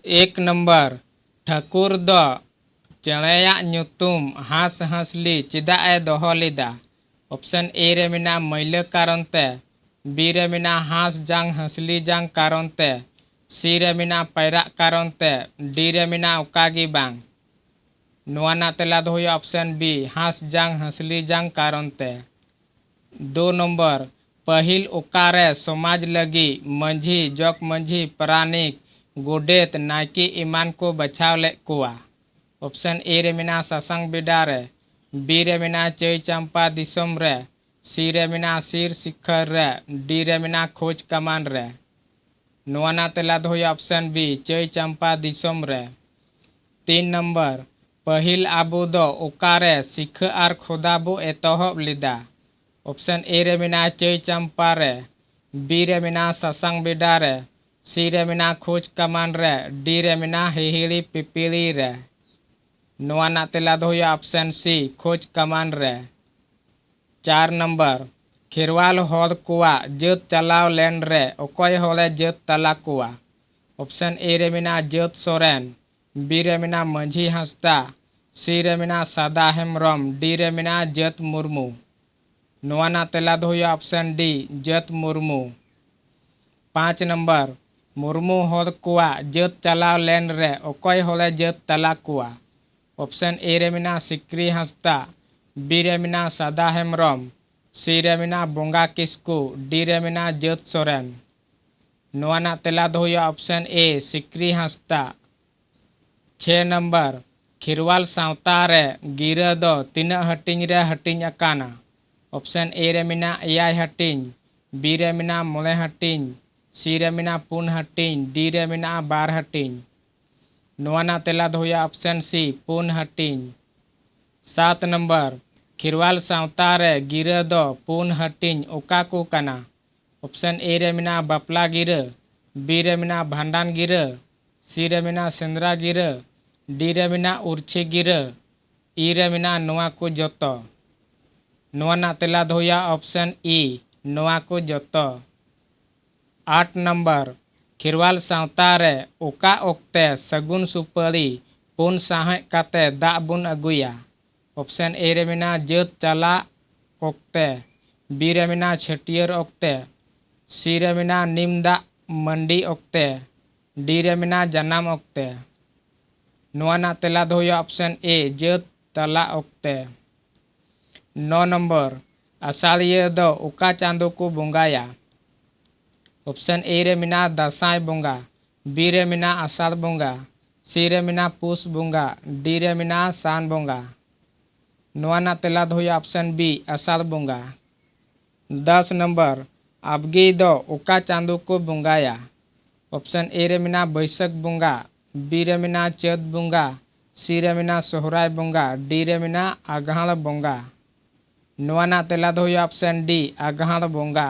एक नंबर ठाकुर दो चेणेयाग ᱧᱩᱛᱩᱢ हांस हांसली चेदाग ए दोहो लेदा। ऑप्शन ए रे मेना मैला कारण ते, बी रे मेना हांस जांग हांसली जांग कारण ते, सी रे मेना पैरा कारण ते, डी रे मेना उकागी बांग। नोआना तेला दो हुई ऑप्शन बी हांस जांग हांसली जांग कारण ते। 2 नंबर पहिल उकारे समाज लगी मंझी जग मंझी प्राणिक गोडेत नायकी ईमान को बचाव ले कुआ। ऑप्शन ए रे मेना सासांग बेडा रे, बी रे मेना चई चंपा दिसम रे, सी रे मेना सिर शिखर रे, डी रे मेना खोज कमान रे। नोआना तेला दो हुई ऑप्शन बी चई चंपा दिसम रे। 3 नंबर पहिल आबू दो उकारे सिख आर खोदाबू एतोहब लिदा। ऑप्शन ए रे मेना चई चंपा रे, बी रे मेना सासांग बेडा रे, सी रे मेना खोज कमान रे, डी रे मेना हिहिड़ी पिपीली रे। नोआना तेला दो हुई ऑप्शन सी खोज कमान रे। 4 नंबर खेरवाल हॉद कुआ जत चलाव लेन रे ओकोय होले जत तला कुआ। ऑप्शन ए रे मेना जत सोरेन, बी रे मेना मंझी हांसदा, सी रे मेना सादा हेमरम, डी रे मेना जत मुर्मू। नोआना तेला दो हुई ऑप्शन डी जत मुर्मू। 5 नंबर मुर्मू हॉद कुआ जत चलाव लेन रे ओकोय होले जत तला कुआ। ऑप्शन ए रे मेना सिक्री हांसदा, बी रे मेना सादा हेमरम, सी रे मेना बोंगा किस्कू, डी रे मेना जत सोरेन। नोआना तेला दो हुई option A Sikri Hansda. 6 number खिरवाल सावता रे गिरा दो तीना हटिंग रे हटिंग अकाना। ऑप्शन ए रे मेना 8 हटिंग, बी रे मेना 9 हटिंग, सी रे मेना 4 हटिंग, डी रे मेना 12 हटिंग। नोआना तेला दो हुई ऑप्शन सी 4 हटिंग। 7 नंबर खिरवाल सावता रे गिरा दो 4 हटिंग ओका को कना। ऑप्शन ए रे मेना बापला गिरा, बी रे मेना भांडान गिरा, सी रे मेना सेंद्रा गिरा, डी रे मेना उर्छी गिरा, ई रे मेना नोआ को जोतो। नोआना तेला दो हुई ऑप्शन ई नोआ को जोतो। 8 नंबर खिरवाल सावता रे ओका ओक्ते सगुन सुपारी पुन साहे काते दा बुन अगुया। ऑप्शन ए रे मेना जत चला ओक्ते, बी रे मेना छटियर ओक्ते, सी रे मेना निम दा मंडी ओक्ते, डी रे मेना जनाम ओक्ते। नोआना तेला दो हुई ऑप्शन ए जत तला ओक्ते। 9 नंबर आषाढ़िया दो ओका चांदो को बोंगाया। ऑप्शन ए रे मेना दासाई बोंगा, बी रे मेना आषाढ़ बोंगा, सी रे मेना पूस बोंगा, डी रे मेना सान बोंगा। नोआना तेला दो हुई ऑप्शन बी आषाढ़ बोंगा। 10 नंबर आबगी दो ओका चांदो को बोंगाया। ऑप्शन ए रे मेना बैसक बोंगा, बी रे मेना चैत बोंगा, सी रे मेना सोहराय बोंगा, डी रे मेना आगाड़ बोंगा। नोआना तेला दो हुई ऑप्शन डी आगाड़ बोंगा।